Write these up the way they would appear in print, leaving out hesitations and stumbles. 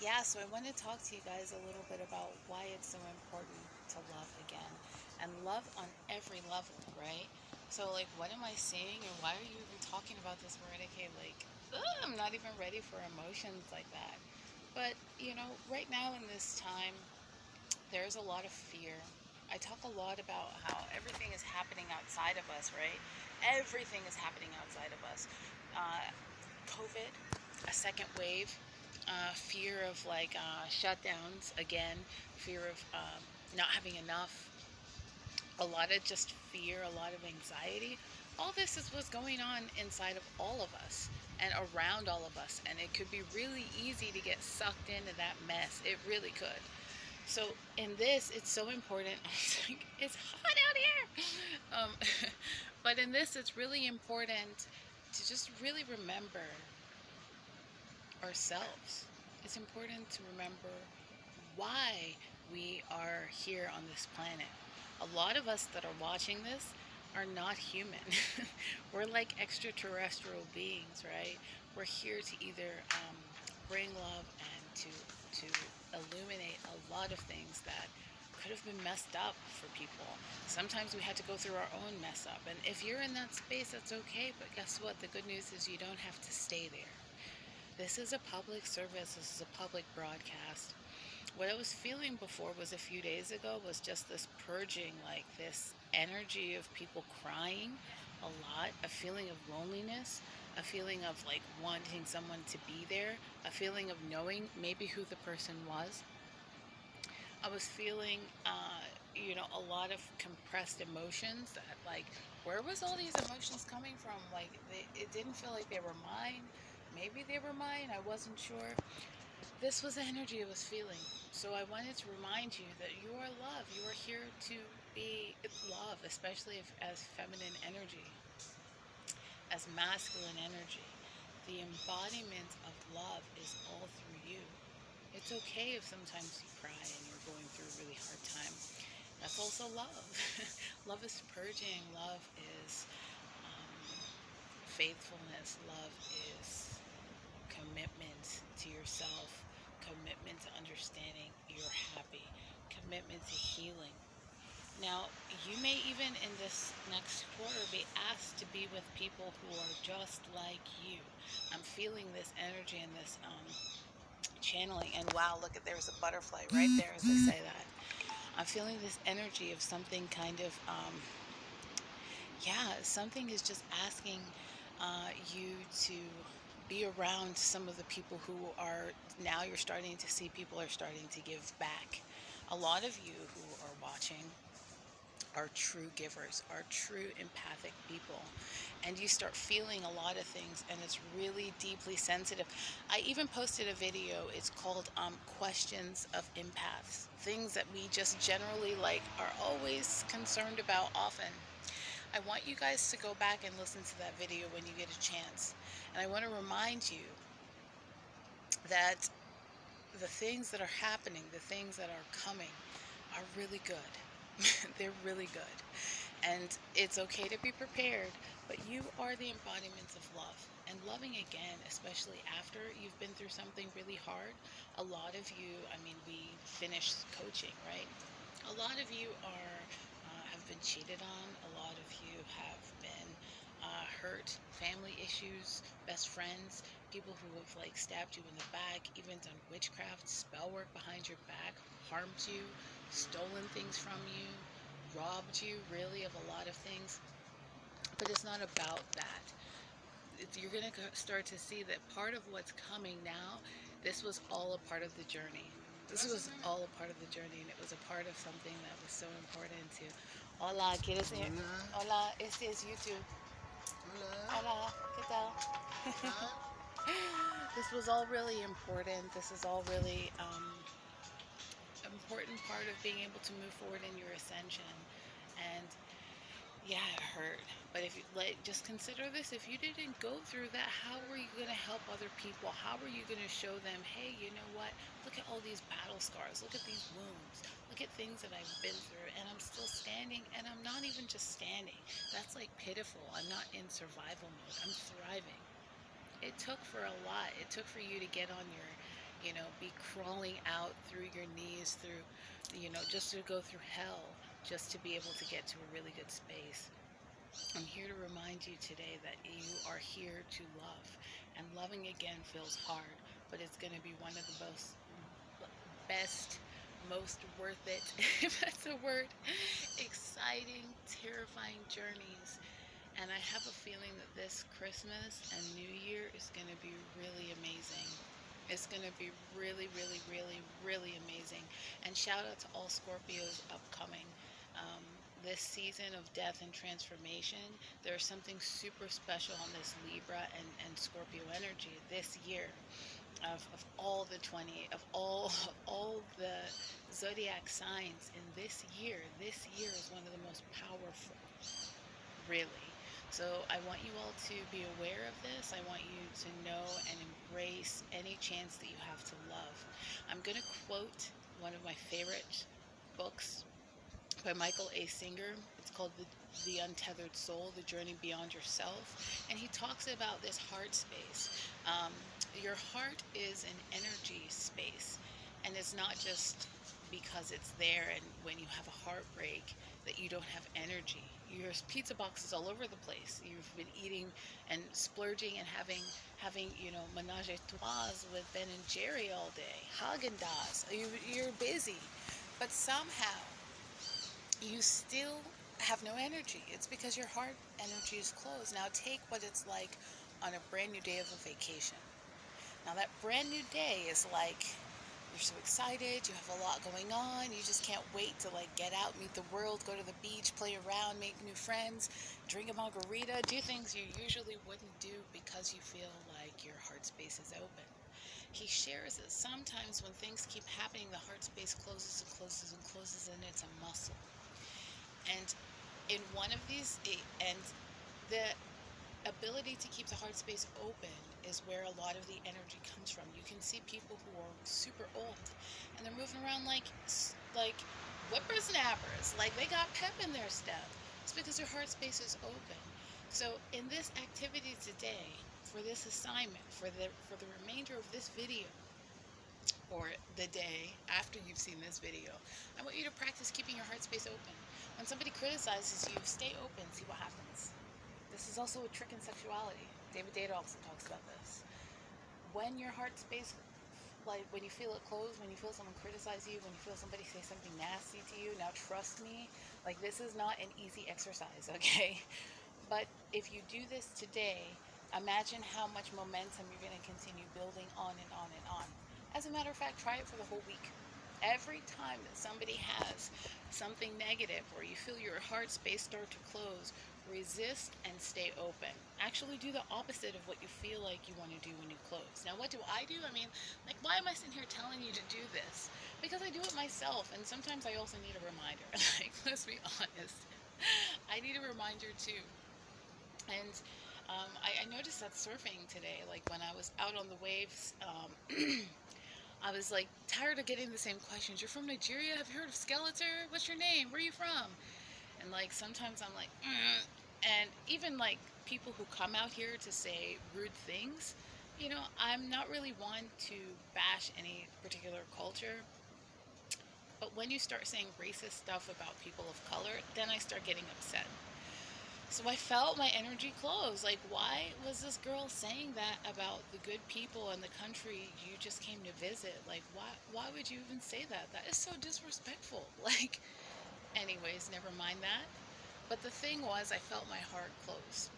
Yeah, so I want to talk to you guys a little bit about why it's so important to love again and love on every level, right? So, like, what am I seeing, and why are you even talking about this, Veronica? Like, ugh, I'm not even ready for emotions like that. But, right now in this time, there's a lot of fear. I talk a lot about how everything is happening outside of us, right? Everything is happening outside of us. Uh, COVID, a second wave, fear of like shutdowns again, fear of not having enough, a lot of just fear, a lot of anxiety. All this is what's going on inside of all of us and around all of us. And it could be really easy to get sucked into that mess. It really could. So in this, it's so important. It's hot out here. But in this, it's really important to just really remember ourselves. It's important to remember why we are here on this planet. A lot of us that are watching this are not human. We're like extraterrestrial beings, right? We're here to either bring love and to illuminate a lot of things that could have been messed up for people. Sometimes we had to go through our own mess up. And if you're in that space, that's okay. But guess what? The good news is you don't have to stay there. This is a public service. This is a public broadcast. What I was feeling before was a few days ago was just this purging, like this energy of people crying a lot, a feeling of loneliness, a feeling of like wanting someone to be there, a feeling of knowing maybe who the person was. I was feeling, a lot of compressed emotions that, like, where was all these emotions coming from? Like, it didn't feel like they were mine. Maybe they were mine. I wasn't sure. This was the energy I was feeling. So I wanted to remind you that you are love. You are here to be love, especially if, as feminine energy, as masculine energy. The embodiment of love is all through you. It's okay if sometimes you cry and you're going through a really hard time. That's also love. Love is purging. Love is faithfulness. Love is commitment to yourself, commitment to understanding you're happy, commitment to healing. Now, you may even in this next quarter be asked to be with people who are just like you. I'm feeling this energy and this channeling, and wow, look at there's a butterfly right there as I say that. I'm feeling this energy of something kind of, yeah, something is just asking you to be around some of the people who are now you're starting to see people are starting to give back. A lot of you who are watching are true givers, are true empathic people. And you start feeling a lot of things, and it's really deeply sensitive. I even posted a video. It's called Questions of Empaths. Things that we just generally like are always concerned about often. I want you guys to go back and listen to that video when you get a chance. And I want to remind you that the things that are happening, the things that are coming, are really good. They're really good. And it's okay to be prepared, but you are the embodiments of love. And loving again, especially after you've been through something really hard. A lot of you, I mean, we finished coaching, right? A lot of you have been cheated on. A lot of you have been hurt. Family issues, best friends, people who have like stabbed you in the back, even done witchcraft, spell work behind your back, harmed you, stolen things from you, robbed you really of a lot of things. But it's not about that. You're going to start to see that part of what's coming now, this was all a part of the journey. This was all a part of the journey, and it was a part of something that was so important to. Hola, ¿quieres ir? Hola, Hola, este es YouTube. hola. Hola, ¿qué tal? This was all really important. This is all really important part of being able to move forward in your ascension. And yeah, it hurt. But if you like, just consider this: if you didn't go through that, how were you going to help other people? How were you going to show them, hey, you know what? Look at all these battle scars. Look at these wounds. Look at things that I've been through, and I'm still standing. And I'm not even just standing. That's like pitiful. I'm not in survival mode. I'm thriving. It took for a lot. It took for you to get on be crawling out through your knees, through, just to go through hell, just to be able to get to a really good space. I'm here to remind you today that you are here to love. And loving again feels hard, but it's going to be one of the best, most worth it, if that's a word, exciting, terrifying journeys. And I have a feeling that this Christmas and New Year is going to be really amazing. It's going to be really, really, really, really amazing. And shout out to all Scorpios upcoming. Um, this season of death and transformation, there's something super special on this Libra and Scorpio energy this year. Of all the 20, of all of all the zodiac signs in this year is one of the most powerful, really. So I want you all to be aware of this. I want you to know and embrace any chance that you have to love. I'm going to quote one of my favorite books by Michael A. Singer. It's called the Untethered Soul, The Journey Beyond Yourself. And he talks about this heart space. Your heart is an energy space. And it's not just because it's there and when you have a heartbreak that you don't have energy. Your pizza boxes all over the place. You've been eating and splurging and having menage a trois with Ben and Jerry all day, Haagen-Dazs. You're busy, but somehow you still have no energy. It's because your heart energy is closed. Now take what it's like on a brand new day of a vacation. Now that brand new day is like you're so excited, you have a lot going on, you just can't wait to like get out, meet the world, go to the beach, play around, make new friends, drink a margarita, do things you usually wouldn't do because you feel like your heart space is open. He shares that sometimes when things keep happening, the heart space closes and closes and closes, and it's a muscle. And in one of these, and the ability to keep the heart space open is where a lot of the energy comes from. You can see people who are super old and they're moving around like whippersnappers, like they got pep in their step. It's because their heart space is open. So in this activity today, for this assignment, for the remainder of this video, or the day after you've seen this video, I want you to practice keeping your heart space open. When somebody criticizes you, stay open, see what happens. This is also a trick in sexuality. David Data also talks about this. When your heart space, like when you feel it closed, when you feel someone criticize you, when you feel somebody say something nasty to you, now trust me, like this is not an easy exercise, okay? But if you do this today, imagine how much momentum you're going to continue building on and on and on. As a matter of fact, try it for the whole week. Every time that somebody has something negative or you feel your heart space start to close, resist and stay open. Actually do the opposite of what you feel like you want to do when you close. Now, what do? I mean, like, why am I sitting here telling you to do this? Because I do it myself, and sometimes I also need a reminder. Like, let's be honest. I need a reminder too. And I noticed that surfing today, like when I was out on the waves, I was like tired of getting the same questions. You're from Nigeria? Have you heard of Skeletor? What's your name? Where are you from? And like sometimes I'm like, and even like people who come out here to say rude things, I'm not really one to bash any particular culture. But when you start saying racist stuff about people of color, then I start getting upset. So I felt my energy close. Like, why was this girl saying that about the good people and the country you just came to visit? Like, why would you even say that? That is so disrespectful. Like, anyways, never mind that. But the thing was, I felt my heart close.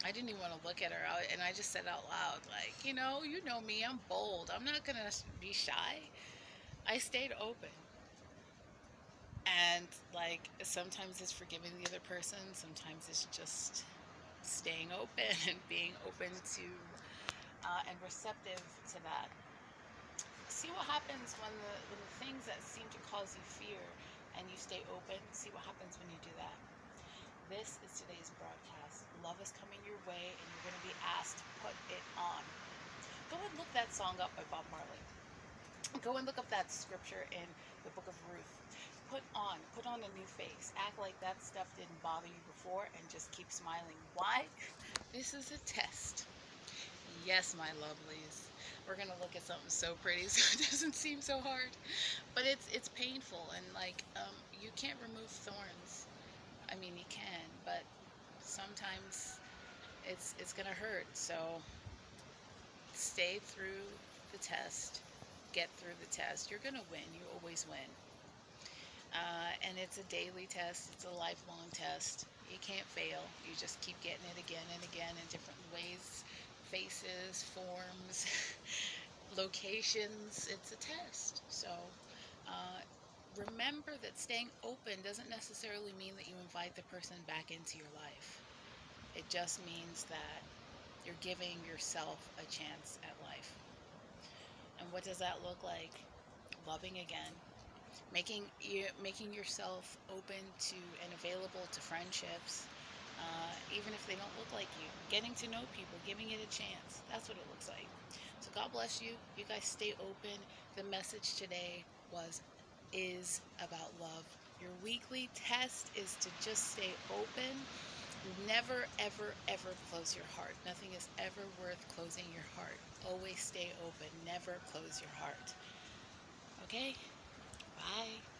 I didn't even want to look at her, and I just said out loud, like, you know me, I'm bold. I'm not gonna be shy. I stayed open. And like sometimes it's forgiving the other person, sometimes it's just staying open and being open to and receptive to that. See what happens when the things that seem to cause you fear and you stay open. See what happens when you do that. This is today's broadcast. Love is coming your way, and you're going to be asked to put it on. Go and look that song up by Bob Marley. Go and look up that scripture in the book of Ruth. Put on a new face. Act like that stuff didn't bother you before and just keep smiling. Why? This is a test. Yes, my lovelies. We're gonna look at something so pretty so it doesn't seem so hard. But it's painful, and like you can't remove thorns. I mean, you can, but sometimes it's gonna hurt. So stay through the test, get through the test. You're gonna win. You always win. And it's a daily test. It's a lifelong test. You can't fail. You just keep getting it again and again in different ways, faces, forms, locations. It's a test. So uh, remember that staying open doesn't necessarily mean that you invite the person back into your life. It just means that you're giving yourself a chance at life. And what does that look like? Loving again, making yourself open to and available to friendships, even if they don't look like you. Getting to know people, giving it a chance. That's what it looks like. So God bless you. You guys stay open. The message today was is about love. Your weekly test is to just stay open. Never, ever, ever close your heart. Nothing is ever worth closing your heart. Always stay open. Never close your heart. Okay? Bye.